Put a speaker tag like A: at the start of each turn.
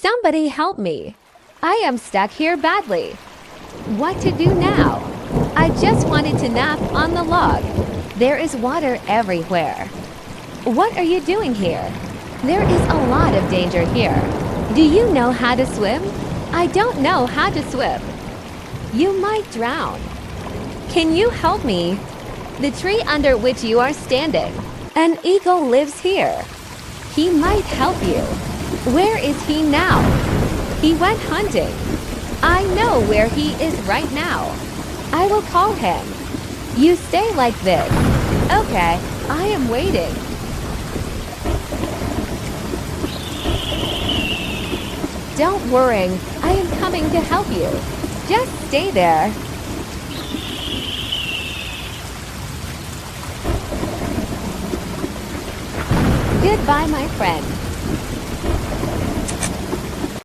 A: Somebody help me. I am stuck here badly. What to do now? I just wanted to nap on the log. There is water everywhere. What are you doing here? There is a lot of danger here. Do you know how to swim? I don't know how to swim. You might drown. Can you help me? The tree under which you are standing. An eagle lives here. He might help you. Where is he now? He went hunting. I know where he is right now. I will call him. You stay like this. Okay, I am waiting. Don't worry, I am coming to help you. Just stay there. Goodbye, my friend.